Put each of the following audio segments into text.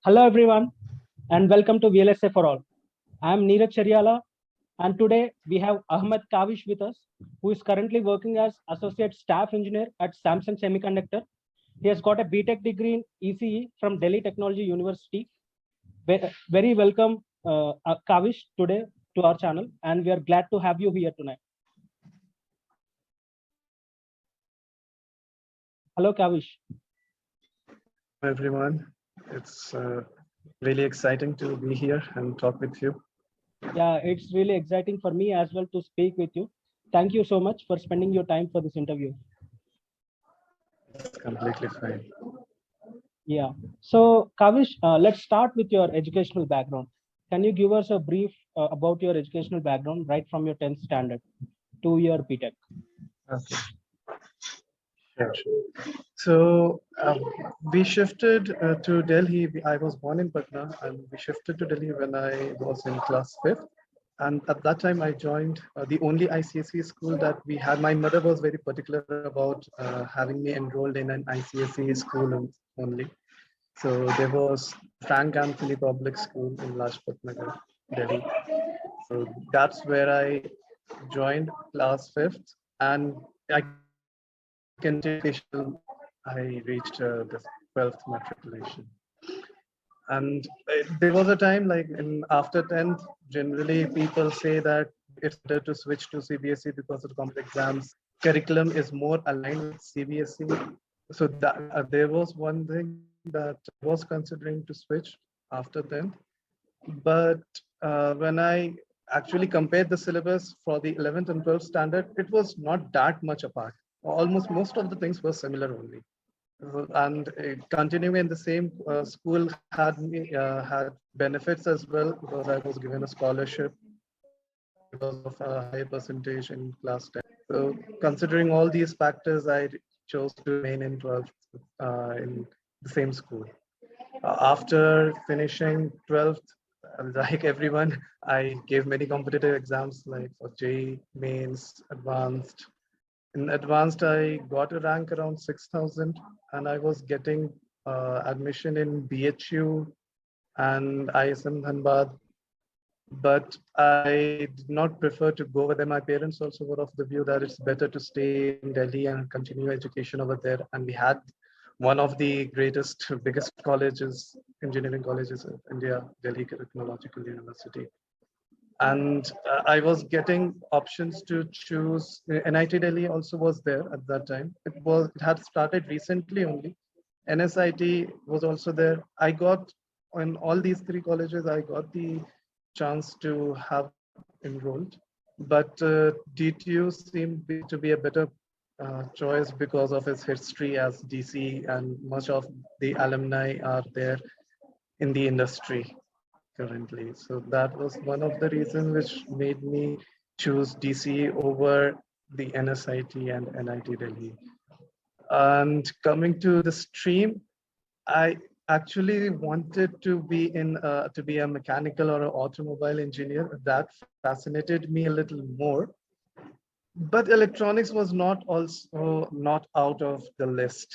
Hello everyone and welcome to VLSI for all. I am Neeraj Chariala and today we have Ahmed Kavish with us, who is currently working as Associate Staff Engineer at Samsung Semiconductor. He has got a BTech degree in ECE from Delhi Technology University. Very welcome Kavish today to our channel, and we are glad to have you here tonight. Hello Kavish. Hi everyone, it's really exciting to be here and talk with you. Yeah, it's really exciting for me as well to speak with you. Thank you so much for spending your time for this interview. It's completely fine. Yeah. So Kavish, let's start with your educational background. Can you give us a brief about your educational background right from your 10th standard to your BTech? Okay. Sure. So we shifted to Delhi. I was born in Patna and we shifted to Delhi when I was in class 5th. And at that time, I joined the only ICSE school that we had. My mother was very particular about having me enrolled in an ICSE school only. So there was Frank Anthony Public School in Lajpat Nagar, Delhi. So that's where I joined class 5th, and I continued till I reached the 12th matriculation. And there was a time like after 10th, generally people say that it's better to switch to CBSE because of complex exams. Curriculum is more aligned with CBSE. So that, there was one thing that I was considering to switch after 10th. But when I actually compared the syllabus for the 11th and 12th standard, it was not that much apart. Almost most of the things were similar only. And continuing in the same school had benefits as well, because I was given a scholarship because of a high percentage in class 10. So considering all these factors, I chose to remain in 12th in the same school. After finishing 12th, like everyone, I gave many competitive exams like for JEE, mains, advanced. In advanced, I got a rank around 6,000, and I was getting admission in BHU and ISM Dhanbad. But I did not prefer to go over there. My parents also were of the view that it's better to stay in Delhi and continue education over there. And we had one of the greatest, biggest colleges, engineering colleges of India, Delhi Technological University. And I was getting options to choose. NIT Delhi also was there at that time. It had started recently only. NSIT was also there. I got in all these three colleges, I got the chance to have enrolled, but DTU seemed to be a better choice because of its history as DC, and much of the alumni are there in the industry currently. So that was one of the reasons which made me choose DC over the NSIT and NIT Delhi. And coming to the stream, I actually wanted to be a mechanical or an automobile engineer. That fascinated me a little more. But electronics was not out of the list.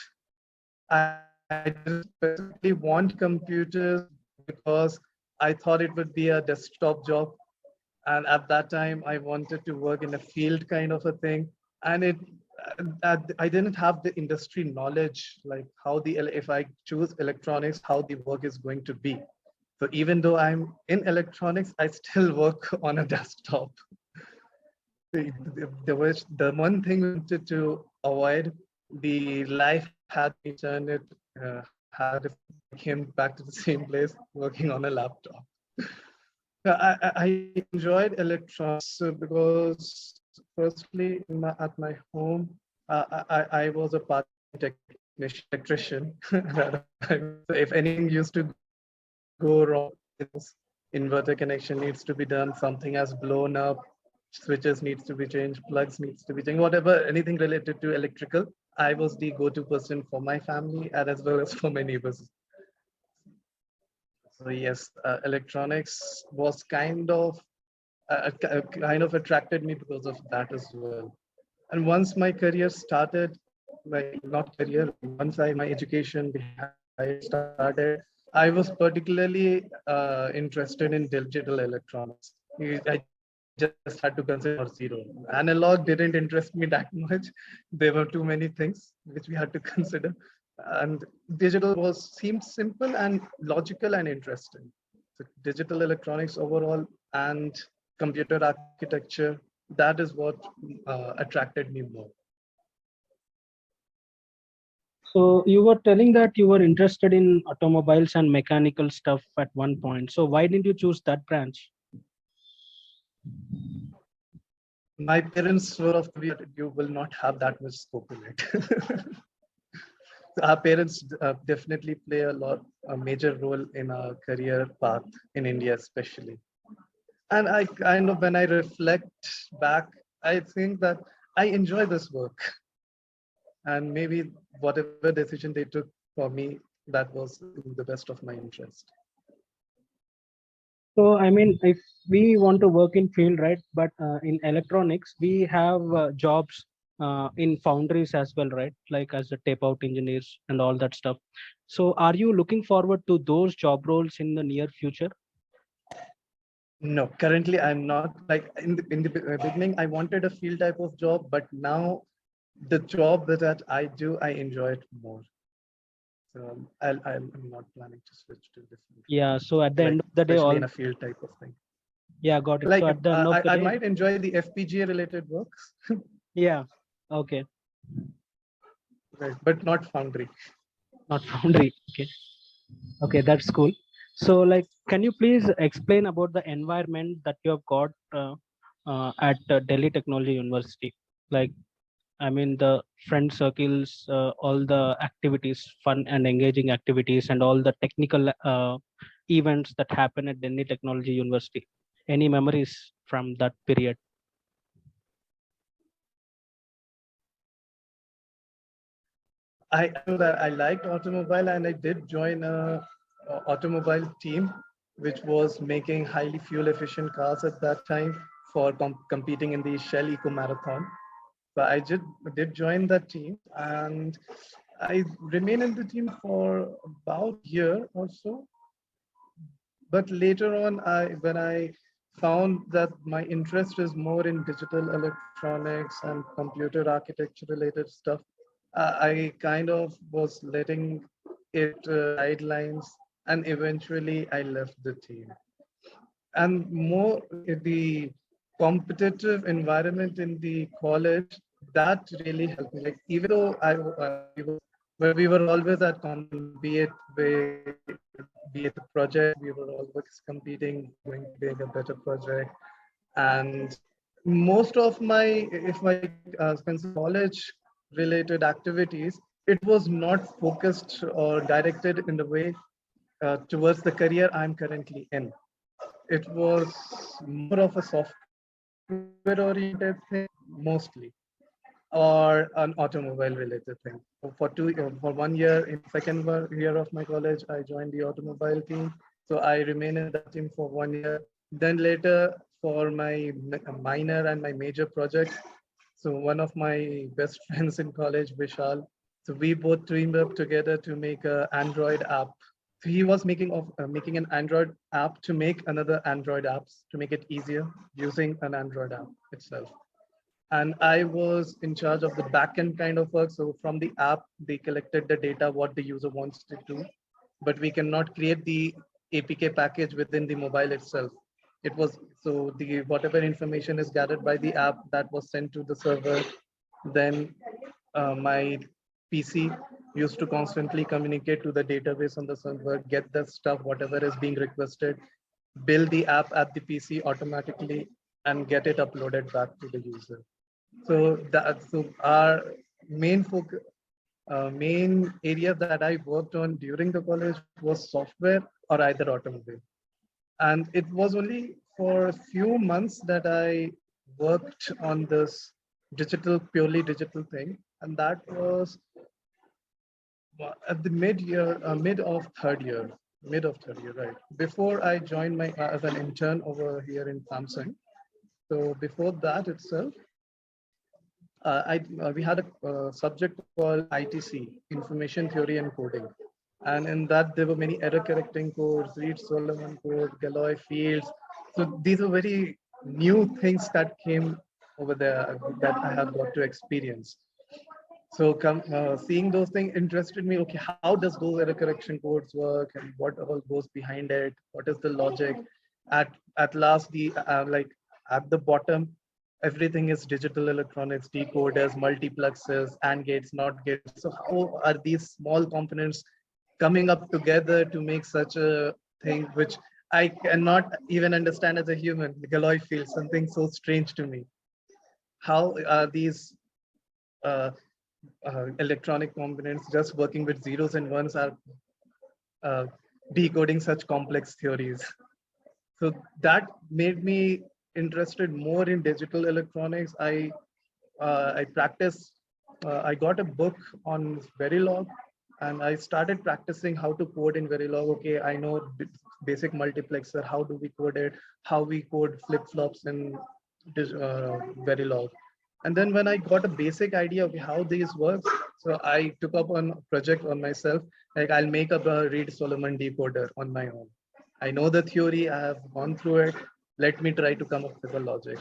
I didn't specifically want computers because I thought it would be a desktop job. And at that time, I wanted to work in a field kind of a thing. And I didn't have the industry knowledge, like if I choose electronics, how the work is going to be. So even though I'm in electronics, I still work on a desktop. The one thing I wanted to avoid, the life had me turn it, had came back to the same place working on a laptop. I enjoyed electronics because firstly at my home, I was a part electrician. If anything used to go wrong, inverter connection needs to be done, something has blown up, switches needs to be changed, plugs needs to be changed, whatever, anything related to electrical, I was the go-to person for my family and as well as for my neighbors. So yes, electronics was kind of attracted me because of that as well. And once my career started, like not career, once my education started, I was particularly interested in digital electronics. I just had to consider zero. Analog didn't interest me that much. There were too many things which we had to consider. And digital seemed simple and logical and interesting. So digital electronics overall and computer architecture, that is what attracted me more. So you were telling that you were interested in automobiles and mechanical stuff at one point. So why didn't you choose that branch? My parents were of the view that you will not have that much scope in it. Our parents definitely play a major role in our career path in India, especially. And I kind of, when I reflect back, I think that I enjoy this work. And maybe whatever decision they took for me, that was in the best of my interest. So I mean, if we want to work in field, right? But in electronics, we have jobs in foundries as well, right? Like as a tape out engineers and all that stuff. So are you looking forward to those job roles in the near future? No, currently I'm not. Like in the beginning, I wanted a field type of job, but now the job that I do, I enjoy it more. So I'm not planning to switch to different Yeah. roles, So at the like end of the day, especially all in a field type of thing. yeah, got it. So Like at the end of the I day, might enjoy the FPGA related works, yeah. Okay. right, but not foundry. Not foundry. Okay. Okay, that's cool. So, like, can you please explain about the environment that you have got at Delhi Technology University? Like, I mean, the friend circles, all the activities, fun and engaging activities, and all the technical events that happen at Delhi Technology University. Any memories from that period? I know that I liked automobile and I did join a automobile team, which was making highly fuel efficient cars at that time for competing in the Shell Eco Marathon. So I did join that team and I remained in the team for about a year or so. But later on, when I found that my interest is more in digital electronics and computer architecture related stuff, I kind of was letting it sidelines, and eventually I left the team. And more the competitive environment in the college, that really helped me. Like even though we were always at competition, be it a project, we were always competing, going to make a better project. And most of my, if I consider college related activities, it was not focused or directed in the way towards the career I'm currently in. It was more of a software oriented thing, mostly, or an automobile related thing. For 1 year, in the year of my college, I joined the automobile team. So I remained in that team for 1 year. Then later, for my minor and my major projects, so one of my best friends in college, Vishal, so we both teamed up together to make an Android app. So he was making an Android app to make another Android apps to make it easier using an Android app itself. And I was in charge of the backend kind of work. So from the app, they collected the data, what the user wants to do, but we cannot create the APK package within the mobile itself. It was so the whatever information is gathered by the app that was sent to the server. Then my PC used to constantly communicate to the database on the server, get the stuff, whatever is being requested, build the app at the PC automatically, and get it uploaded back to the user. So our main focus, main area that I worked on during the college was software or either automobile. And it was only for a few months that I worked on this purely digital thing. And that was at the mid of third year, right? Before I joined as an intern over here in Samsung. So before that itself, we had a subject called ITC, Information Theory and Coding. And in that, there were many error correcting codes, Reed-Solomon code, Galois fields. So these are very new things that came over there that I have got to experience. So seeing those things interested me. Okay, how does those error correction codes work, and what all goes behind it? What is the logic? At last, the like at the bottom, everything is digital electronics, decoders, multiplexers, and gates, not gates. So how are these small components coming up together to make such a thing, which I cannot even understand as a human? The Galois field, something so strange to me. How are these uh, electronic components just working with zeros and ones are uh, decoding such complex theories? So that made me interested more in digital electronics. I practiced. I got a book on Verilog, and I started practicing how to code in Verilog. Okay, I know basic multiplexer. How do we code it? How we code flip flops in Verilog. And then when I got a basic idea of how these works, so I took up on a project on myself. Like I'll make up a Reed-Solomon decoder on my own. I know the theory. I have gone through it. Let me try to come up with a logic.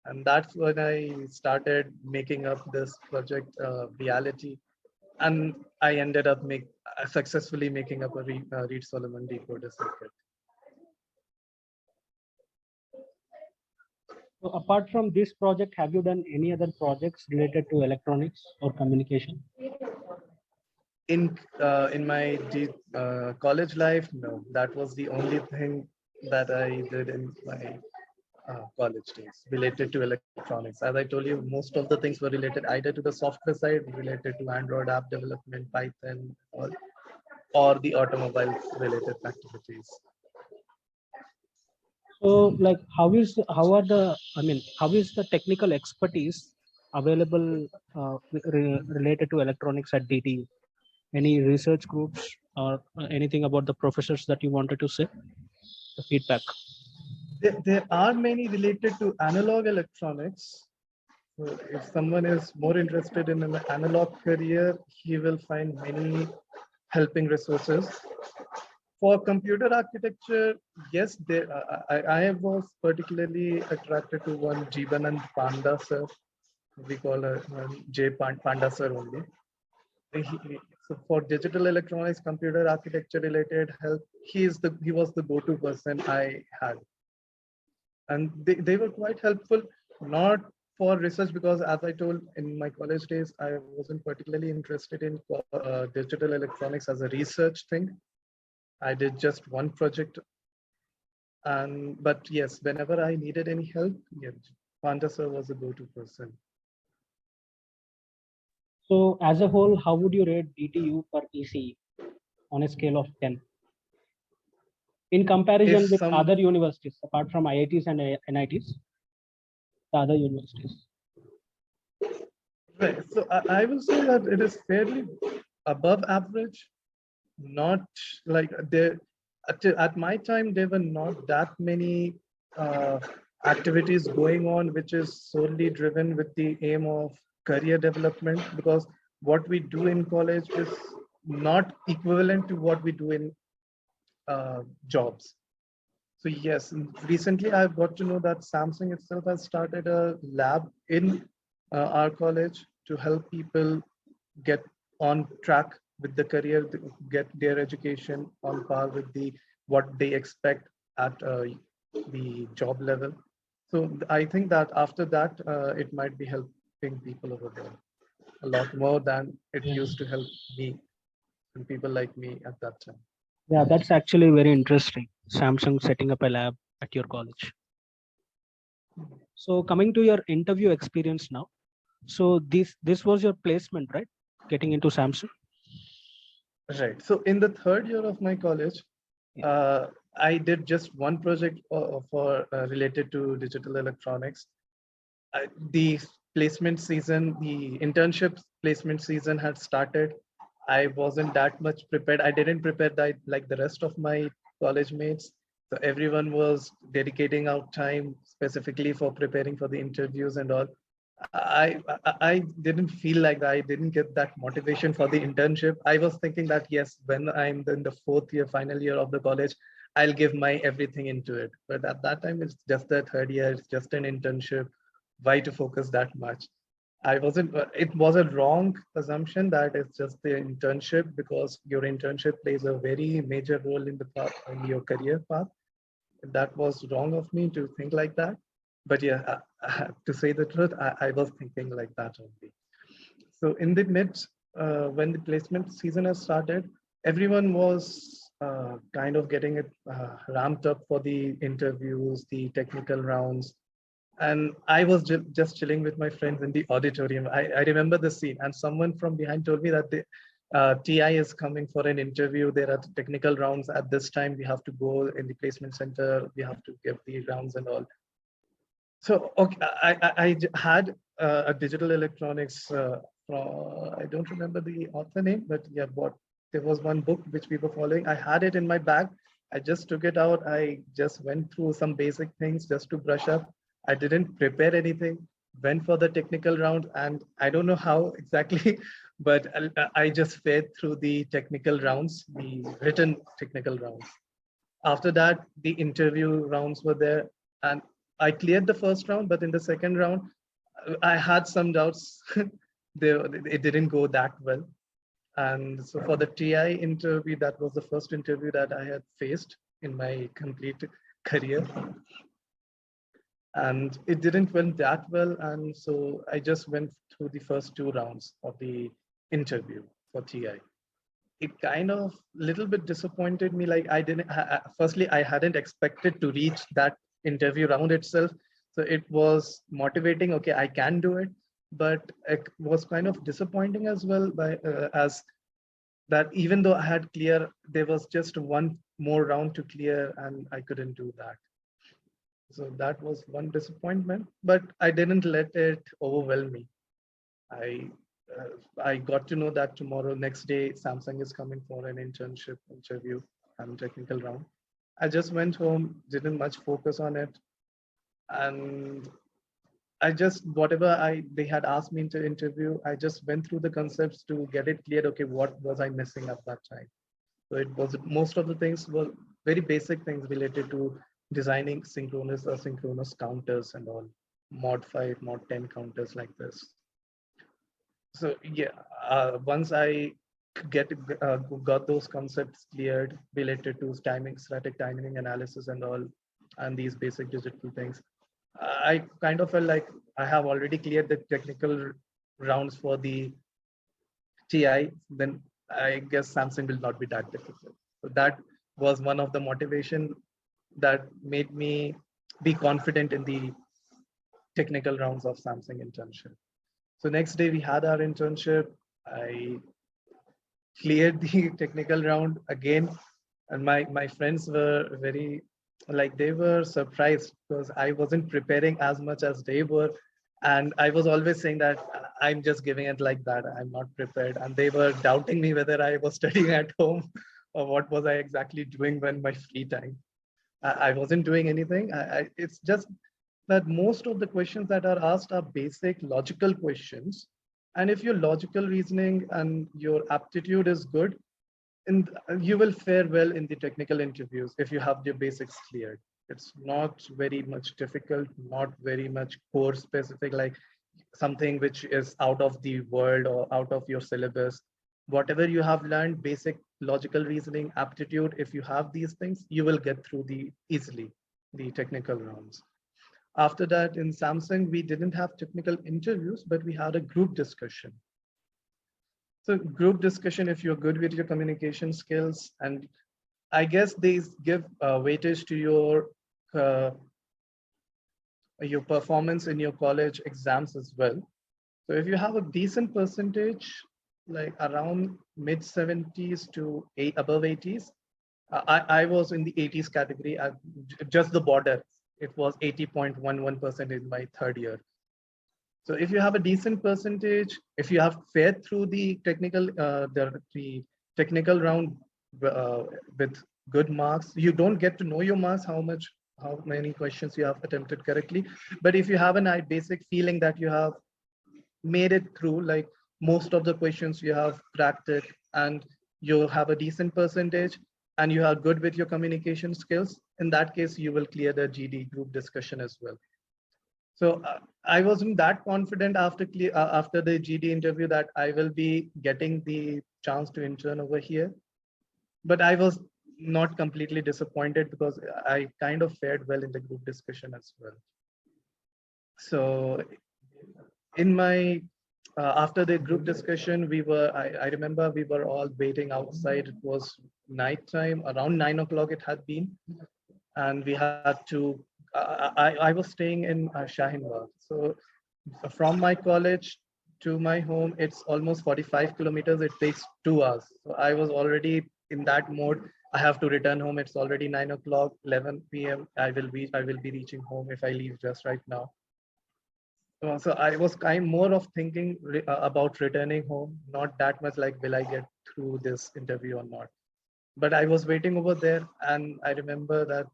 And that's when I started making up this project reality. And I ended up successfully making up a Reed-Solomon decoder circuit. So apart from this project, have you done any other projects related to electronics or communication? In my college life, no, that was the only thing that I did in my college days related to electronics. As I told you, most of the things were related either to the software side, related to Android app development, Python, or the automobile related activities. So like how is the technical expertise available related to electronics at DTU? Any research groups or anything about the professors that you wanted to say? The feedback. There are many related to analog electronics. So if someone is more interested in an analog career, he will find many helping resources. For computer architecture, yes, I was particularly attracted to one Jibanand Panda sir. We call her Panda sir only. So for digital electronics, computer architecture related help, he was the go-to person I had. And they were quite helpful, not for research, because as I told in my college days, I wasn't particularly interested in digital electronics as a research thing. I did just one project. But yes, whenever I needed any help, yes, Panda sir was a go-to person. So as a whole, how would you rate DTU per ECE on a scale of 10? In comparison with other universities, apart from IITs and NITs, the other universities. Right. So I will say that it is fairly above average. Not like there at my time, there were not that many activities going on, which is solely driven with the aim of career development, because what we do in college is not equivalent to what we do in jobs. So yes, recently I've got to know that Samsung itself has started a lab in our college to help people get on track with the career, get their education on par with what they expect at the job level. So I think that after that, it might be helping people over there a lot more than it used to help me and people like me at that time. Yeah, that's actually very interesting. Samsung setting up a lab at your college. So coming to your interview experience now. So this was your placement, right? Getting into Samsung. Right. So in the third year of my college, I did just one project for related to digital electronics. The placement season, the internship placement season had started. I wasn't that much prepared. I didn't prepare that like the rest of my college mates. So everyone was dedicating out time specifically for preparing for the interviews and all. I didn't feel like that. I didn't get that motivation for the internship. I was thinking that yes, when I'm in the fourth year, final year of the college, I'll give my everything into it. But at that time, it's just the third year, it's just an internship. Why to focus that much? I wasn't, it was a wrong assumption that it's just the internship, because your internship plays a very major role in the path, in your career path. That was wrong of me to think like that. But yeah, to say the truth, I was thinking like that only. So in the midst, when the placement season has started, everyone was kind of getting it ramped up for the interviews, the technical rounds. And I was just chilling with my friends in the auditorium. I remember the scene, and someone from behind told me that the TI is coming for an interview. There are technical rounds at this time. We have to go in the placement center. We have to give the rounds and all. So okay, I had a digital electronics. I don't remember the author name, but yeah, but there was one book which we were following. I had it in my bag. I just took it out. I just went through some basic things just to brush up. I didn't prepare anything. Went for the technical round, and I don't know how exactly, but I just fared through the technical rounds, the written technical rounds. After that, the interview rounds were there, and I cleared the first round, but in the second round, I had some doubts. It didn't go that well. And so for the TI interview, that was the first interview that I had faced in my complete career. And it didn't went that well. And so I just went through the first two rounds of the interview for TI. It kind of little bit disappointed me. Like I didn't, firstly, I hadn't expected to reach that interview round itself. So it was motivating. Okay, I can do it, but it was kind of disappointing as well, by as that even though I had clear, there was just one more round to clear, and I couldn't do that. So that was one disappointment, but I didn't let it overwhelm me. I I got to know that tomorrow, next day, Samsung is coming for an internship interview and technical round. I just went home, didn't much focus on it, and I just whatever they had asked me to interview, I just went through the concepts to get it cleared. Okay, what was I missing at that time? So it was most of the things were very basic things related to designing synchronous or asynchronous counters and all, mod 5, mod 10 counters like this. So yeah, once I get got those concepts cleared related to timing, static timing analysis and all, and these basic digital things, I kind of felt like I have already cleared the technical rounds for the TI. Then I guess Samsung will not be that difficult. So that was one of the motivation that made me be confident in the technical rounds of Samsung internship. So next day we had our internship. I cleared the technical round again, and my friends were very, like, they were surprised because I wasn't preparing as much as they were, and I was always saying that I'm just giving it like that. I'm not prepared, and they were doubting me whether I was studying at home or what was I exactly doing when my free time. I wasn't doing anything. It's just that most of the questions that are asked are basic logical questions. And if your logical reasoning and your aptitude is good, and you will fare well in the technical interviews if you have your basics cleared. It's not very much difficult, not very much core specific, like something which is out of the world or out of your syllabus. Whatever you have learned, basic logical reasoning, aptitude, if you have these things, you will get through the easily the technical rounds. After that, in Samsung, we didn't have technical interviews, but we had a group discussion. So group discussion, if you're good with your communication skills, and I guess they give weightage to your performance in your college exams as well. So if you have a decent percentage, like around mid 70s to above 80s, I was in the 80s category, just the border. It was 80.11% in my third year. So if you have a decent percentage, if you have fared through the technical round with good marks, you don't get to know your marks, how many questions you have attempted correctly. But if you have a basic feeling that you have made it through, like most of the questions you have cracked it and you have a decent percentage and you are good with your communication skills, in that case, you will clear the GD group discussion as well. So I wasn't that confident after the GD interview that I will be getting the chance to intern over here. But I was not completely disappointed because I kind of fared well in the group discussion as well. So in my after the group discussion, I remember we were all waiting outside. It was nighttime, around 9 o'clock it had been, and we had to. I was staying in Shaheen Bagh. So from my college to my home, it's almost 45 kilometers. It takes 2 hours. So I was already in that mode. I have to return home. It's already 9 o'clock, 11 p.m. I will be reaching home if I leave just right now. So I was kind more of thinking about returning home, not that much like will I get through this interview or not. But I was waiting over there, and I remember that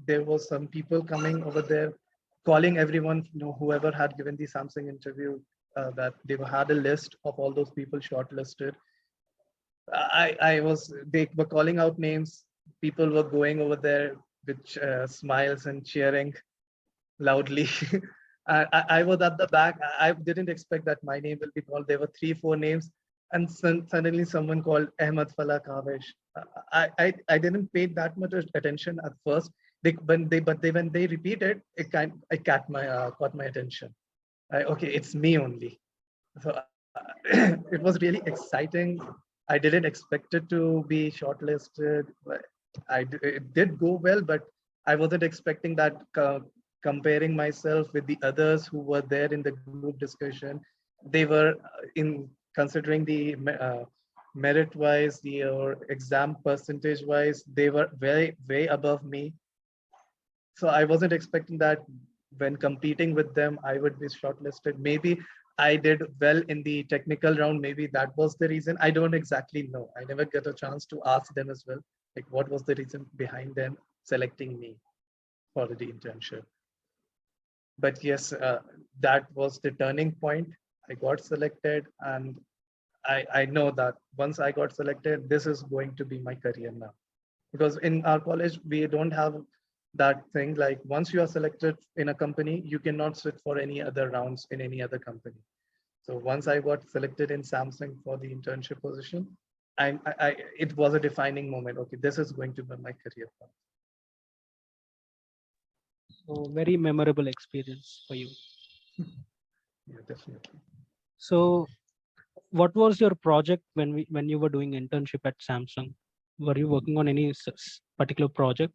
there was some people coming over there, calling everyone, whoever had given the Samsung interview, that they had a list of all those people shortlisted. They were calling out names. People were going over there with smiles and cheering loudly. I was at the back. I didn't expect that my name will be called. There were 3, 4 names, and suddenly someone called Ahmed Falah Kavesh. I didn't pay that much attention at first. When they repeated, it caught my attention. Okay, it's me only. So it was really exciting. I didn't expect it to be shortlisted. But it did go well, but I wasn't expecting that. Comparing myself with the others who were there in the group discussion, they were in considering the merit wise, the or exam percentage wise, they were way above me. So I wasn't expecting that when competing with them, I would be shortlisted. Maybe I did well in the technical round. Maybe that was the reason. I don't exactly know. I never get a chance to ask them as well. Like, what was the reason behind them selecting me for the internship? But yes, that was the turning point. I got selected, and I know that once I got selected, this is going to be my career now. Because in our college, we don't have that thing like once you are selected in a company, you cannot sit for any other rounds in any other company. So once I got selected in Samsung for the internship position, it was a defining moment. Okay, this is going to be my career path. So very memorable experience for you. Yeah, definitely. So what was your project when you were doing internship at Samsung? Were you working on any particular project?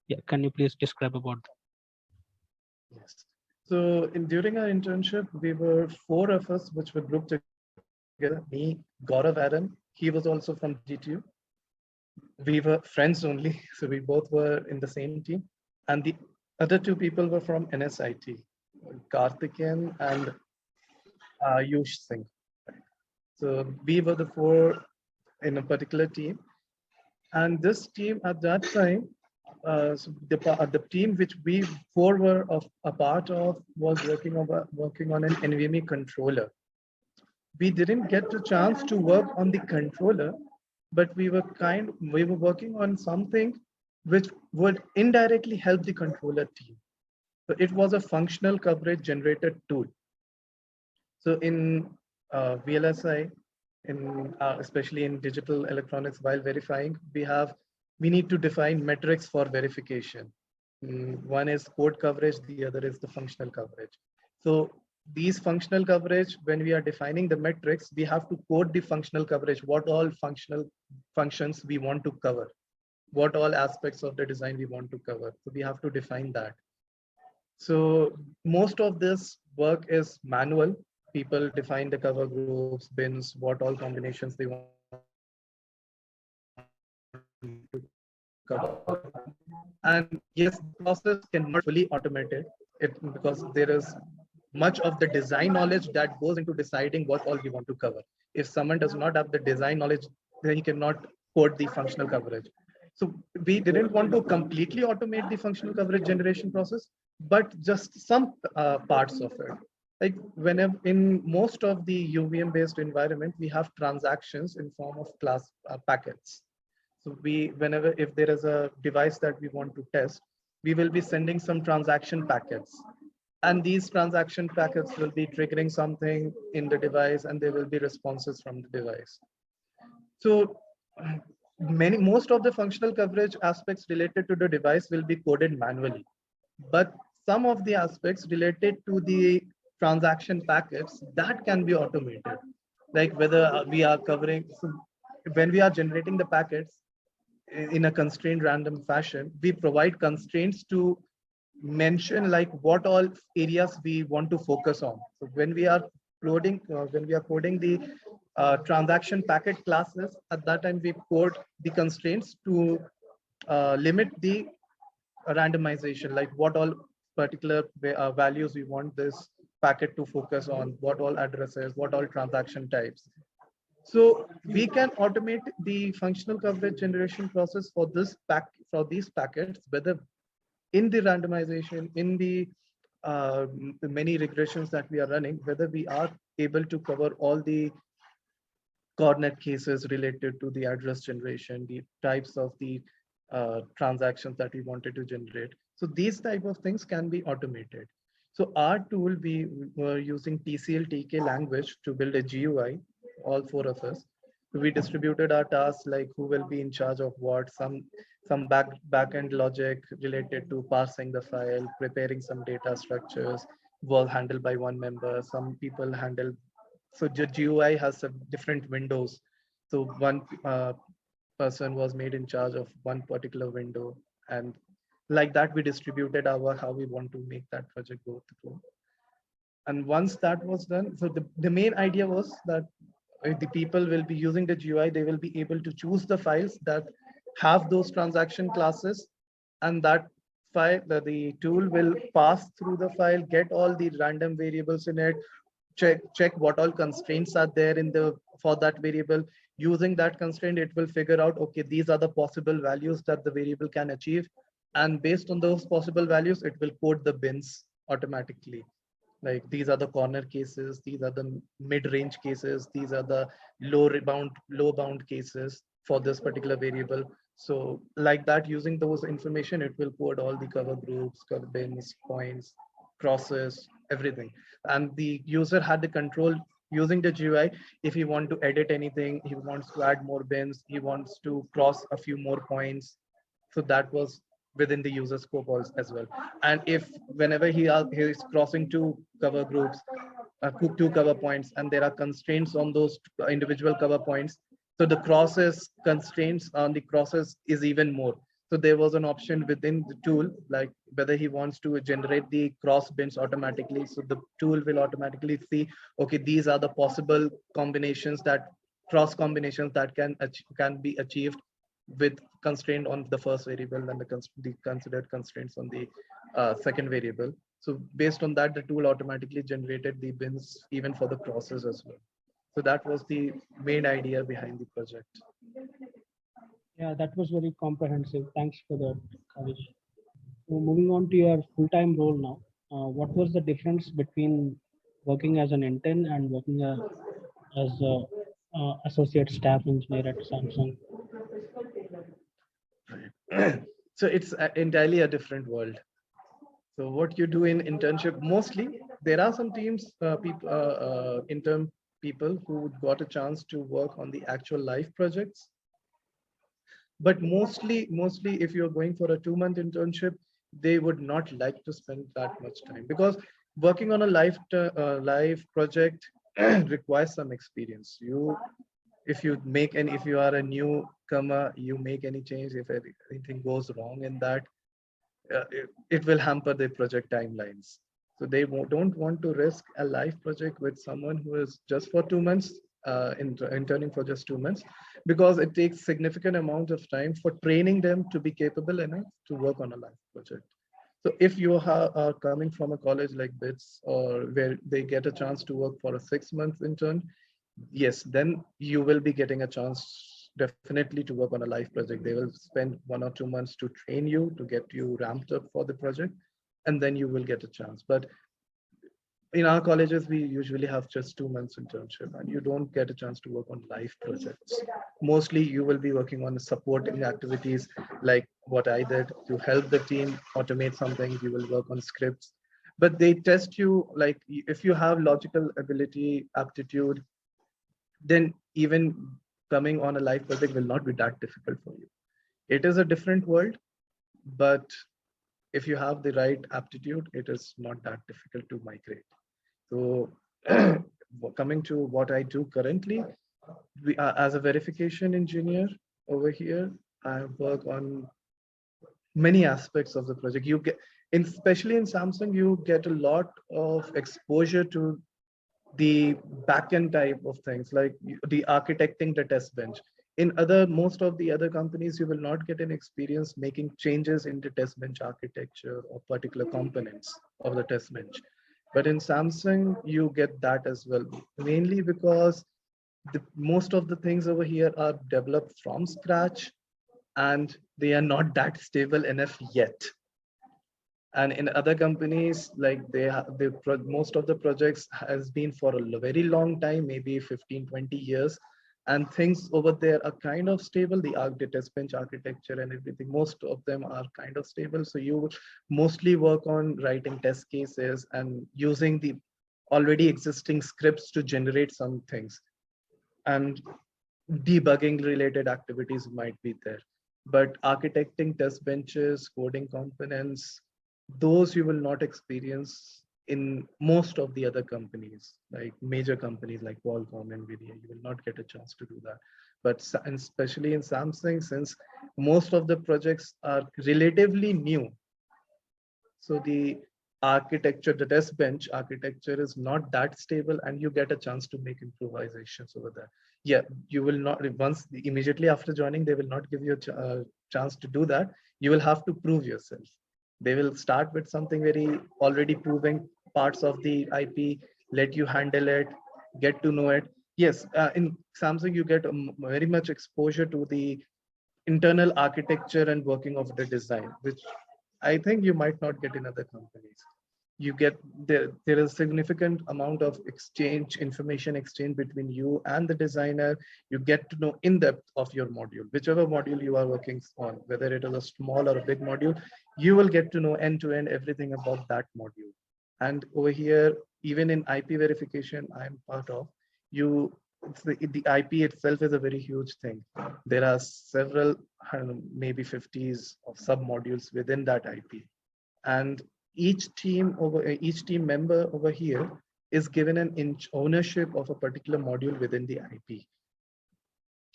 Yeah, can you please describe about that? Yes. So during our internship, we were 4 of us, which were grouped together. Me, Gaurav Aaron, he was also from GTU. We were friends only, so we both were in the same team. And the other 2 people were from NSIT, Karthikeyan and Yush Singh. So we were the 4 in a particular team. And this team at that time, so the team which we 4 were a part of was working on an NVMe controller. We didn't get a chance to work on the controller, but we were working on something which would indirectly help the controller team. So it was a functional coverage generated tool. So in VLSI, especially in digital electronics, while verifying, we need to define metrics for verification. One is code coverage, the other is the functional coverage. So these functional coverage, when we are defining the metrics, we have to code the functional coverage, what all functional functions we want to cover, what all aspects of the design we want to cover. So we have to define that. So most of this work is manual. People define the cover groups, bins, what all combinations they want to cover. And yes, the process cannot fully automated because there is much of the design knowledge that goes into deciding what all we want to cover. If someone does not have the design knowledge, then he cannot code the functional coverage. So we didn't want to completely automate the functional coverage generation process, but just some parts of it. Like whenever in most of the UVM based environment, we have transactions in form of class packets. So whenever if there is a device that we want to test, we will be sending some transaction packets. And these transaction packets will be triggering something in the device and there will be responses from the device. So most of the functional coverage aspects related to the device will be coded manually, but some of the aspects related to the transaction packets that can be automated, like whether we are covering, so when we are generating the packets in a constrained random fashion, we provide constraints to mention like what all areas we want to focus on. So when we are coding the transaction packet classes, at that time we code the constraints to limit the randomization, like what all particular values we want this packet to focus on, what all addresses, what all transaction types. So we can automate the functional coverage generation process for these packets, whether in the randomization, in the many regressions that we are running, whether we are able to cover all the coordinate cases related to the address generation, the types of the transactions that we wanted to generate. So these type of things can be automated. So our tool, we were using TCL/TK language to build a GUI, all four of us. So we distributed our tasks, like who will be in charge of what, some backend logic related to parsing the file, preparing some data structures was handled by one member. Some people handle, so the GUI has some different windows. So one person was made in charge of one particular window, and like that we distributed our work, how we want to make that project go through. And once that was done, so the main idea was that the people will be using the GUI, they will be able to choose the files that have those transaction classes, and that file, the tool will pass through the file, get all the random variables in it, check what all constraints are there in the for that variable. Using that constraint, it will figure out, okay, these are the possible values that the variable can achieve, and based on those possible values, it will code the bins automatically. Like these are the corner cases, these are the mid-range cases, these are the low bound cases for this particular variable. So like that, using those information, it will code all the cover groups, cover bins, points, crosses, everything. And the user had the control using the GUI. If he want to edit anything, he wants to add more bins, he wants to cross a few more points. So that was within the user scope as well. And if whenever he is crossing two cover groups, two cover points, and there are constraints on those individual cover points, so the crosses constraints on the crosses is even more. So there was an option within the tool, like whether he wants to generate the cross bins automatically. So the tool will automatically see, okay, these are the possible combinations, that cross combinations that can be achieved with constraint on the first variable and the considered constraints on the second variable. So based on that, the tool automatically generated the bins even for the crosses as well. So that was the main idea behind the project. Yeah, that was very comprehensive. Thanks for that, Kavish. So moving on to your full-time role now, what was the difference between working as an intern and working as a associate staff engineer at Samsung? So it's entirely a different world. So what you do in internship, mostly there are some teams, intern people who got a chance to work on the actual live projects. But mostly if you're going for a 2-month internship, they would not like to spend that much time, because working on a live project requires some experience. If you are a newcomer, you make any change, if anything goes wrong in that, it will hamper the project timelines. So they don't want to risk a live project with someone who is just for 2 months, interning for just 2 months, because it takes significant amount of time for training them to be capable enough to work on a live project. So if you are coming from a college like BITS, or where they get a chance to work for a 6 month intern, yes, then you will be getting a chance definitely to work on a live project. They will spend 1 or 2 months to train you, to get you ramped up for the project, and then you will get a chance. But in our colleges, we usually have just 2 months internship, and you don't get a chance to work on live projects. Mostly you will be working on supporting activities like what I did to help the team automate something. You will work on scripts, but they test you like if you have logical ability, aptitude, then even coming on a live project will not be that difficult for you. It is a different world, but if you have the right aptitude, it is not that difficult to migrate. So coming to what I do currently, as a verification engineer over here, I work on many aspects of the project. You get, especially in Samsung, you get a lot of exposure to the backend type of things, like the architecting the test bench. In most of the other companies, you will not get an experience making changes in the test bench architecture or particular components of the test bench. But in Samsung, you get that as well, mainly because most of the things over here are developed from scratch, and they are not that stable enough yet. And in other companies, like most of the projects has been for a very long time, maybe 15-20 years, and things over there are kind of stable. The test bench architecture and everything, most of them are kind of stable. So you mostly work on writing test cases and using the already existing scripts to generate some things, and debugging related activities might be there. But architecting test benches, coding components, those you will not experience in most of the other companies, like major companies like Qualcomm, Nvidia. You will not get a chance to do that. But and especially in Samsung, since most of the projects are relatively new, so the architecture, the test bench architecture is not that stable, and you get a chance to make improvisations over there. Yeah, you will not, once immediately after joining, they will not give you a chance to do that. You will have to prove yourself. They will start with something very already proving parts of the IP, let you handle it, get to know it. Yes, in Samsung, you get very much exposure to the internal architecture and working of the design, which I think you might not get in other companies. You get there is significant amount of information exchange between you and the designer. You get to know in depth of your module, whichever module you are working on, whether it is a small or a big module, you will get to know end to end everything about that module. And over here, even in IP verification, I'm part of, you the IP itself is a very huge thing. There are several, maybe 50s of sub modules within that IP, and each team member over here is given an ownership of a particular module within the IP,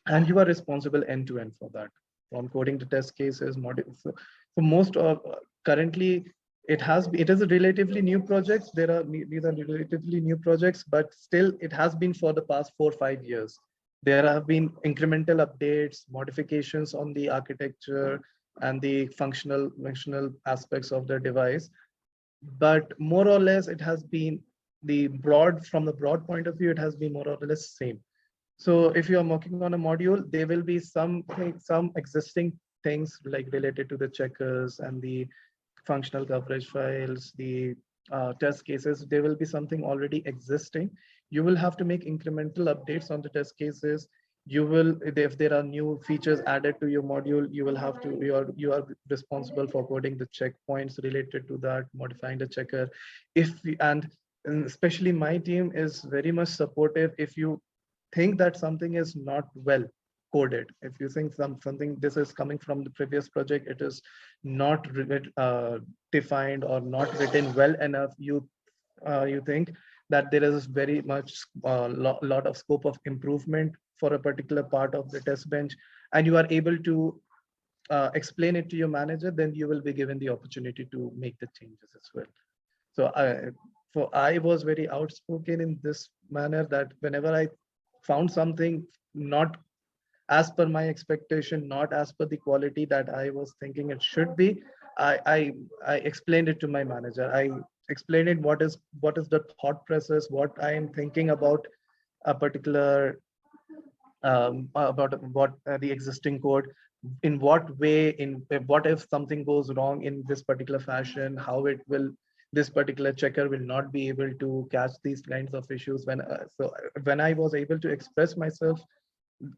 and you are responsible end to end for that, from coding the test cases, modules. So most of currently it is a relatively new projects. These are relatively new projects, but still it has been for the past 4 or 5 years. There have been incremental updates, modifications on the architecture and the functional aspects of the device. But more or less, it has been from the broad point of view, it has been more or less same. So if you are working on a module, there will be some existing things like related to the checkers and the functional coverage files, the test cases. There will be something already existing. You will have to make incremental updates on the test cases. You will, if there are new features added to your module, you will have to, you are responsible for coding the checkpoints related to that, modifying the checker. And especially my team is very much supportive. If you think that something is not well coded, if you think something this is coming from the previous project, it is not defined or not written well enough, you think that there is very much lot of scope of improvement for a particular part of the test bench, and you are able to explain it to your manager, then you will be given the opportunity to make the changes as well. So I was very outspoken in this manner, that whenever I found something not as per my expectation, not as per the quality that I was thinking it should be, I explained it to my manager. I explained it what is the thought process, what I am thinking about a particular about what the existing code, in what way, in what if something goes wrong in this particular fashion, how it will this particular checker will not be able to catch these kinds of issues. When I was able to express myself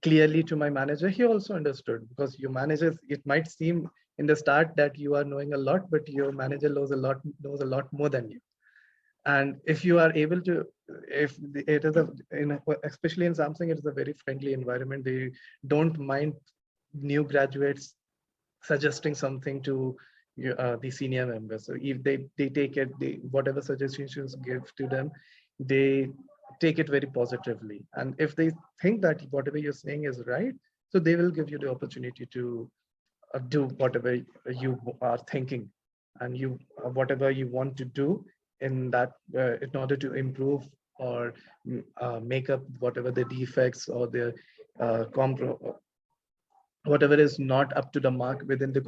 clearly to my manager, he also understood, because your managers, it might seem in the start that you are knowing a lot, but your manager knows a lot more than you. And if you are able to, if it is especially in Samsung, it is a very friendly environment. They don't mind new graduates suggesting something to the senior members. So if they take it, whatever suggestions give to them, they take it very positively. And if they think that whatever you're saying is right, so they will give you the opportunity to do whatever you are thinking, and whatever you want to do in that, in order to improve or make up whatever the defects or the whatever is not up to the mark within the